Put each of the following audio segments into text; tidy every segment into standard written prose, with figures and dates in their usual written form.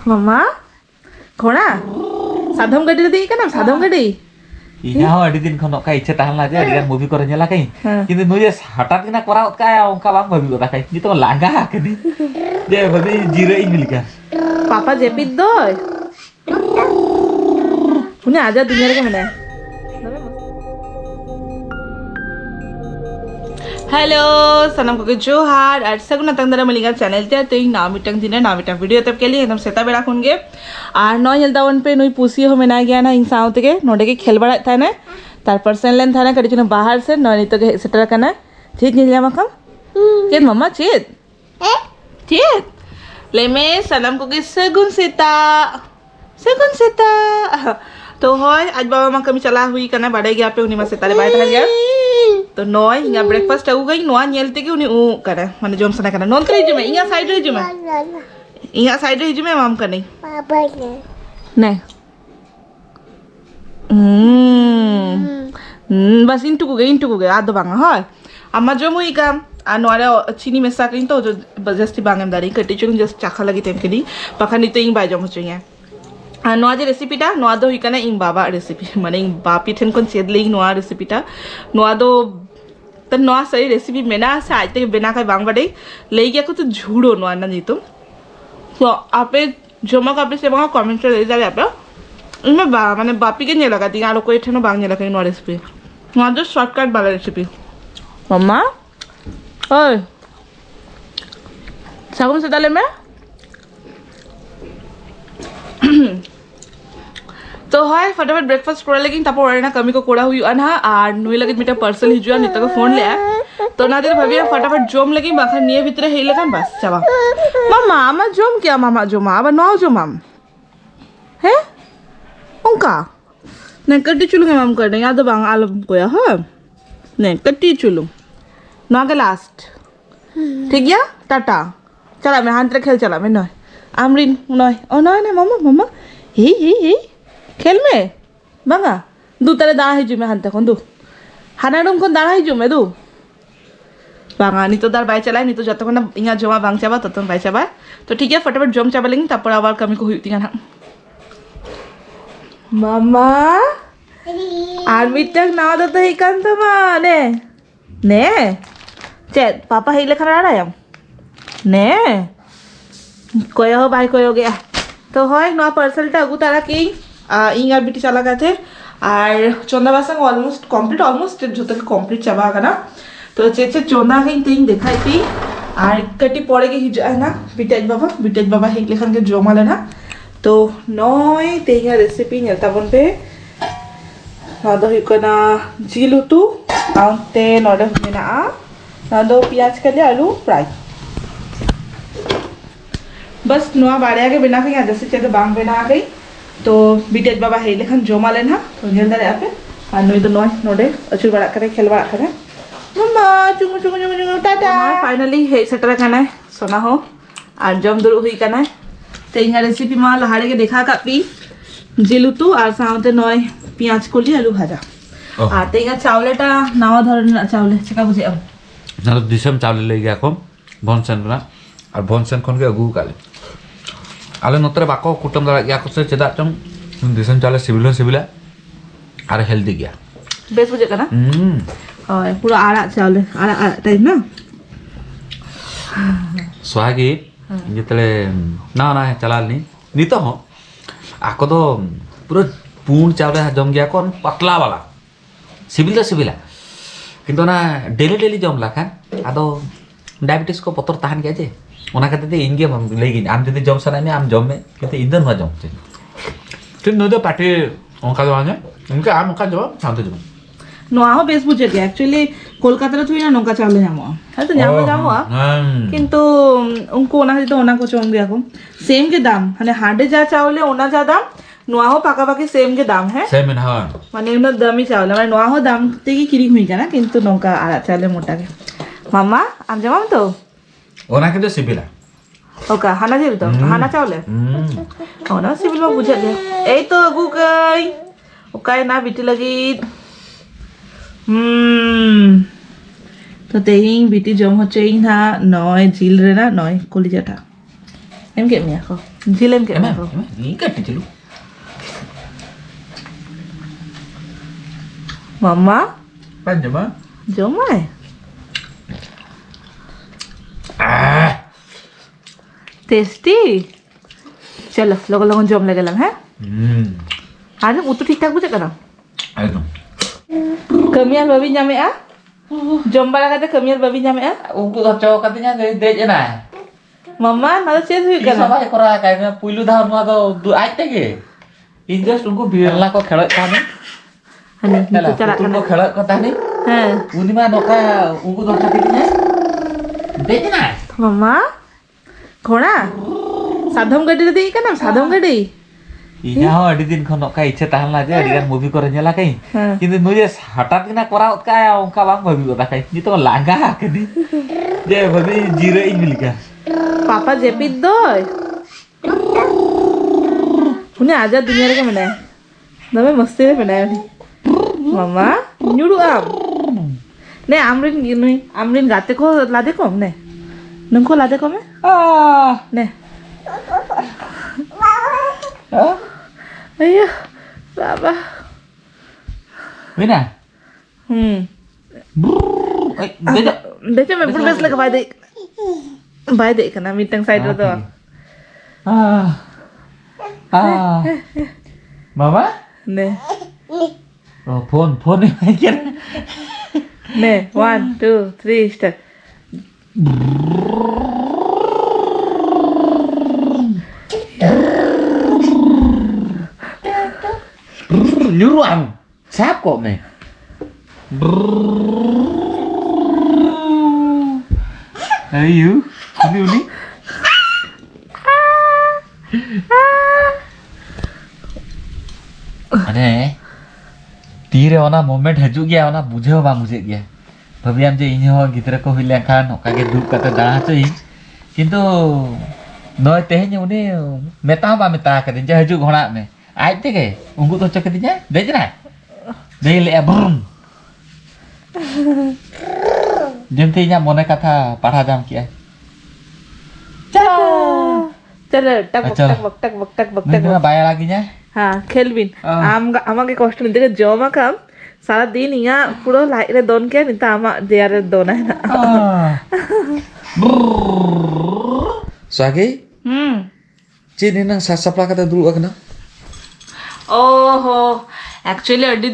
Mama, Kona, Sadam Gadi di kan? Sadam Gadi. Iya, ada din kono kai cetahan aja dengan movie korea lah kai. Kita nulis hatat kena koraut kaya orang kawang babi kota kai. Itu kan langga kini. Dia babi jira ini lika. Papa jepit doi. Punya aja dunia ke mana? Hello Sanam को जोहार और सगुना तंदरा Malinga channel ते तो ना मिटंग दिन ना मिटंग video तब के लिए एकदम सेता बेड़ा खुनगे और नौ जल्दा वन पे नई पूसी हो में ना गया ना इन साउथ के नोडे के खेल बड़ा था ना तार पर्सन लेन था ना कड़ी चुना बाहर से नौ नहीं तो के सेटर का ना चीज नहीं लिया मकम चीज मम्मा चीज चीज ले में सनम को सगुन सेता तो होय आज बाबा माँ कमी चला हुई करना बड़े गया पे उन्हीं में सेता ले बैठा गया तो नॉय हिंगा ब्रेकफास्ट आगू गई नॉय नेलते के उन्हीं करे माने जोम सना करना नॉन तो हिजू में इंगा साइड हिजू में माम करनी नहीं बस इंटू को गए आधो बांगा हाँ अम्मा जो मुई काम नॉरे चीनी में साकरिन तो जो जस्ती बांगे दारी कटी चुन जस्ट चाखा लगी तेम के लिए पकानी तो इंग बाय जो मुझे नोआ जे रेसिपीटा नोआ दो हिकाना इंग बाबा रेसिपी माने इंग बापी ठेन कोन चेदले इंग नोआ रेसिपीटा नोआ दो त नोआ सही रेसिपी मेना साइते बेना काय बांग बडे ले गया को तो झूड़ो नोआ ना जीतो तो आपे जोमा का आपे से बांग कमेंट ले जावे आपे इनमें माने बापी के ने लगा दिया लोग कोई ठेनो बांग ने लगा नोआ रेसिपी नोआ जो शॉर्टकट वाला रेसिपी मम्मा ओए सागुन से डाले में तो हाय फटाफट ब्रेकफास्ट करा लेकिन तापर ना कमी को कोड़ा हुई अना और नुई लगे मिटा पार्सल हिजुआ निता को फोन ले तो ना दे भाभी फटाफट जोम लगी बाखा निये भीतर हे लेकन बस चला मामा मा जोम क्या मामा जोम अब नो जो माम है उनका ने कट्टी चुलू के माम करने याद बांग आलम कोया हां ने कट्टी चुलू ना के लास्ट ठीक है टाटा चला मैं हाथ खेल चला मैं नय आमरिन नय ओ नय ने मामा हे खेल में बांगा दू तारे दाड़ा हिजू में हानते कोन दू हानाडुम कोन दाड़ा हिजू में दू बांगा नी तो दार बाय चलाय नी तो जत कोन इंगा जमा बांग चाबा ततन बाय चाबा तो ठीक है फटाफट जम चाबा लेंगे तापर आबार कमी को हुई तिगा ना मामा आर मिटक ना दो तो हिकान तो माने ने चेत पापा हे लेखा राडायम ने कोयो हो बाय कोयो गया तो होय नो पार्सलटा अगु तारा की इंगार बिटी चला गए थे और चोंदा बासंग ऑलमोस्ट जो तक कंप्लीट चाबा ना तो चेचे चोंदा के तीन दिखाई थी और कटी पड़े के हिजा है ना बिटेज बाबा हेक लेखन के जोमा लेना तो नॉय तेगा रेसिपी नेता बन पे नादो हिकना जिलुतु आंते नोडे हुमेना नादो प्याज के लिए आलू फ्राई बस नुआ बाड़िया के बिना कहीं जैसे चेते बांग बिना गई तो बिटेज बाबा हे लेखन जोमा लेना तो नेल दारे आपे और नुई तो नोय नोडे अचुर बड़ा करे खेल बड़ा करे मम्मा चुंगु टाटा फाइनली हे सेटर काना सोना हो और जम दुरु हुई काना तेंगा रेसिपी मा लहाड़े के देखा का पी जिलुतु और साउते नोय पियाज कोली आलू भाजा और तेंगा चावलेटा नावा धरन चावले चका बुझे अब ना तो दिसम चावले ले गया को भनसन बना और भनसन कोन के अगु काले आले नतरे बाको कुटम दारा या को से चेदा चम दिसम चाले सिबिला और हेल्दी गया बेस बुझे का ना और पूरा आड़ा चावले आड़ा टाइप ना स्वागी जितले ना चलालनी नी तो हो आको तो पूरा पूर्ण चावले जम गया कोन पतला वाला सिबिला किंतु ना डेली जम ला खान आदो डायबिटीज को पतर ताहन गया जे ओना खातिर ते इंगे लेगिन आम जदि जम सना में आम जम में किंतु इंदन मा जम ते तिन नो दो पार्टी ओका जवाने उनके आम ओका जवाब शांत जवाब नोआ हो बेस बुझे गया एक्चुअली कोलकाता रे थुई ना नोका चावले जामो है तो जामो किंतु उनको ओना तो ओना को चोंग दिया को सेम के दाम माने हाडे जा चावले ओना जा दाम नोआ हो पाका पाकी सेम के दाम है सेम इन हां माने उन दामी चावले माने नोआ हो दाम ते की किरी हुई का ना किंतु नोका आड़ा चावले मोटा के मामा आम जमाम तो ओना के तो सिबिला ओका हाना जेल तो हाना चावले ओना सिबिल बुझे गया ए तो अगु गई ओका ना बिटी लगी तो तेहिंग बिटी जम होचे ना नय जिल रे ना नय कलिजाटा एम के मिया को Jilem ke Emang, apa? ini kan dulu. Mama, Panjang mah. jomai. Ah. Tasty. चलो लोगों लोगों जम लगे लग हैं आज वो तो ठीक ठाक बुझे करा Ayo. कमियाल बबी जामे आ जम बड़ा करते कमियाल बबी जामे आ Ungku tak cowok katanya dej na. मम्मा ना तो चेस हुई Ini करा sama ekor kayak puyuh dah nua tuh du aja ge. Injas ungku biar lah kok kelak kami. Honey Kala, तो चला ungku करना kelak kok tani. हैं Uni mah noka ungku tak sakitnya. Dej na. मम्मा घोड़ा साधम गड्डी दे का नाम साधम गड्डी Iya ho adi din kono kai icha tahan la je adi kan movie kore nyala kai. हाँ Kintu nu je hatat kena koraut kaya ongka bang babi kota kai. Ni to laga ke di. Je babi jira in milika. पापा JP दो उन्हें आजा दुनिया रे के मने नवे मस्ती रे बनाया नी मम्मा न्यूडू आम ने आमरिन गाते को लादे को ने नंको लादे को में Ah. ने Ah. अयो बाबा Mina. Beda. देखो मैं बुढ़ बेस लगा बाय दे करना मीटिंग साइड रे तो Ah. Ah. Mama? ने Oh, phone ni kan. ने 1 2 3 start Nyuruh am. Sap kok nih. Ayo, uni. Ane, tire ona moment haju gya ona bujhe bang bujhe gya. Bhabiam je ini ho gidra ko hile kan oka ge dup kata dah cuy. Kintu noi tehnya uni meta ba meta ka din je haju ghona me. Ai te ke unggu to chak dinya dej na. Dei le brum. Jemti nya mone katha padha jam kiya. चलो टक चलो। बक टक बक टक बक टक Nina bayar lagi nya. हाँ खेलबिन आमाके कष्ट नहीं देखे जमा काम सारा दिन यहाँ पूरा लाइट रे दोन के नहीं तो आमा देयर रे दोन है ना Sagi, cini nang sasapla kata dulu akna. ओहो एक्चुअली अड्डी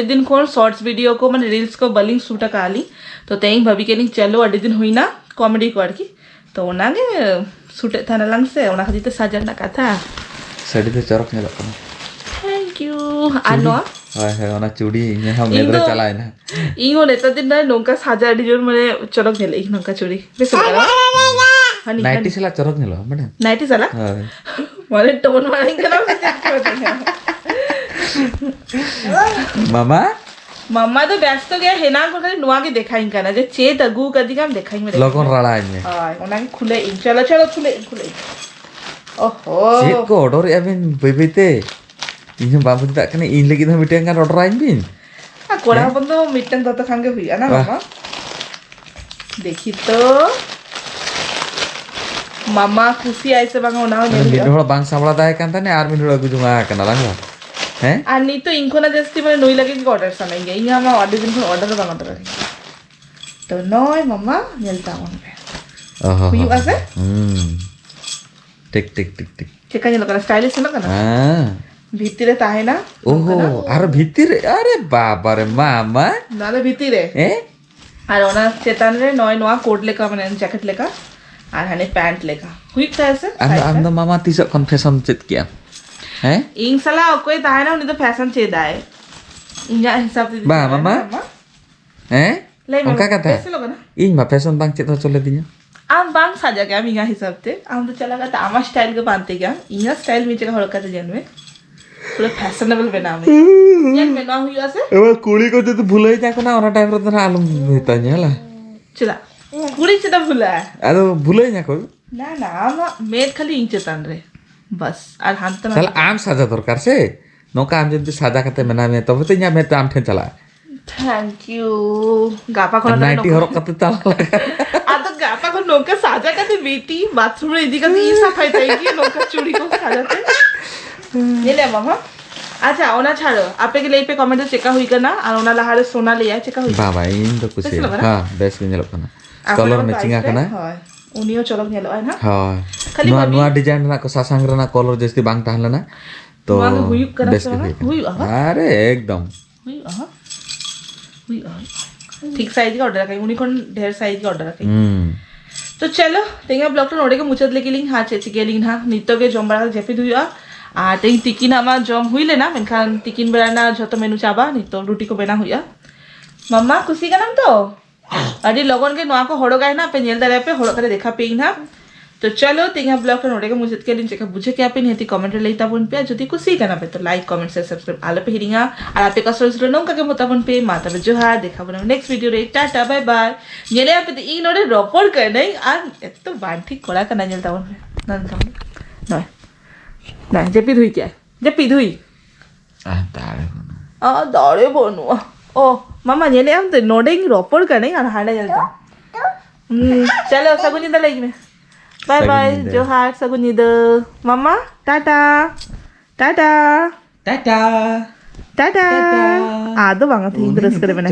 दिन को शॉर्ट्स वीडियो को मैंने रील्स को बलिंग सूटा काली तो तेई भाभी के लिंक चलो अड्डी दिन हुई ना कॉमेडी कर की तो उनागे सूटे था ना लंग से उना खाती तो साजना का था Sadi tu corok nyelok kana. Thank you आनो Hai ona cudi nya ham nedra chalai na. इंगो नेता दिन ना नोंका साजा अड्डी जोर मैंने चलक नेले इंग नोंका चोरी बेस करा हनी Naiti sila corok nyelok mana? नाइटी साला Hai. मारे टोन मारेंगे ना Mama, मम्मा तो व्यस्त गया है ना को खाली नुआ के देखाई करना जे चेत अगु कदी काम देखाई में lokon rala nya. हां ओना के खुले इन चलो चलो खुले ओहो Cik ko order ya bin bebete. Ini babu tak kena in lagi dah meeting kan order lain bin. आ कोड़ा अपन तो मीटिंग तो खांगे हुई है ना वाह। मम्मा देखी तो मम्मा खुशी ऐसे बांगा ओना ने Min hol bang samla dai kan tane ar min hol agu junga kana lang la. He? আর নি তো ইনকো না जस्ती মানে নই লাগে কি অর্ডার সানাইগে ইয়া আমা অর্ডার দিন অর্ডার বাংলা তো তো নয় মাম্মা নেলতা মন Oh. हुई আছে Tik tik tik tik. চেকা নিলো কানা স্টাইলিশ না কানা Ah. ভিতরে তাহে না Oh, ar bhitir are baba re mama. নালে ভিতরে Eh? আর ওনা চেতান রে নয় নোয়া কোট লেখা মানে জ্যাকেট লেখা আর হানে প্যান্ট লেখা হুই আছে Anda mama tisok confession chat kian. Eh? ইং সালা কোই তাহে না উনি তো ফ্যাশন চে দায় ইংয়া হিসাব দি Ba mama? Eh? লাই Ongka kata. ऐसे लोग ना Ing ma fashion bang chat chole dinya. आम बांग साजा गया मिंगा हिसाब से आम तो चला गया आमा स्टाइल के बांधते गया इंगा स्टाइल मीचे का हड़का जन में पूरा फैशनेबल बना में जन में ना हुई ऐसे Ewa kuli ko tu bhulai ja kana ona time ro na alum hitanya la. चला पूरी चला भूला है Ado bhulai nya ko. ना ना आमा मेद खाली इंच तान रे बस और हाथ तो Sala am saja dorkar se. Noka am jodi saja kate mena me tobe te nya me tam ten chala. Thank you गापा खोला Naiti horok kate tala. आ तो गापा खोल नौका साजा करते बेटी बाथरूम में इदी करते ये सफाई ताई नौका चूड़ी को साजाते ये ले मामा अच्छा ओना छाड़ो आपे के लिए पे कमेंट चेका हुई करना और ओना लहारे सोना ले आए चेका हुई बाबा इन तो कुछ हां बेस के नेलो कना कलर मैचिंग आकना हाय उनियो चलक नेलो है ना हां खाली नुआ नुआ डिजाइन ना को सासांग रना कलर जस्ती बांग ताहन लेना तो हुई करा बेस के हुई अरे एकदम हुई ठीक साइज का ऑर्डर रखा उन्हीं को ढेर साइज का ऑर्डर रखा तो चलो तेंगा ब्लॉग तो नोड़े के मुचत लेके लिंग हाँ चेची के लिंग हाँ नित्य के जम बड़ा जेपी हुआ আর তেই তিকিন আমার জম হইলে না মেনখান তিকিন বেড়ানা যত মেনু চাবা নিত রুটি কো বেনা হইয়া মাম্মা খুশি কানাম তো আদি লগন के নোয়া को হড়ো গায় না पे नेल दारे पे हड़ो करे देखा पेइन ना तो चलो तेंगा ब्लॉग तो नोड़े के मुझे के लिंक चेक बुझे क्या पे नहीं कमेंट लेता बन पे जदी खुशी काना पे तो लाइक कमेंट शेयर सब्सक्राइब आले पे हिरिंगा और आपे का सोच नो का मता बन पे माता पे जोहार देखा बन नेक्स्ट वीडियो रे टाटा बाय बाय नेले आपे तो इ नोड़े रपर कर नहीं आ एतो बान ठीक कोड़ा का नेल ता बन नन नय ना जेपी धुई क्या जेपी धुई दाड़े बनुआ ओ मामा नेले हम तो नोडिंग रोपड़ का नहीं और हाड़े जलता चलो सगुनिदा लगी में बाय बाय जोहार सगुनिदा मामा टाटा टाटा टाटा टाटा आ दो बांगा थी इंग्लिश करे बना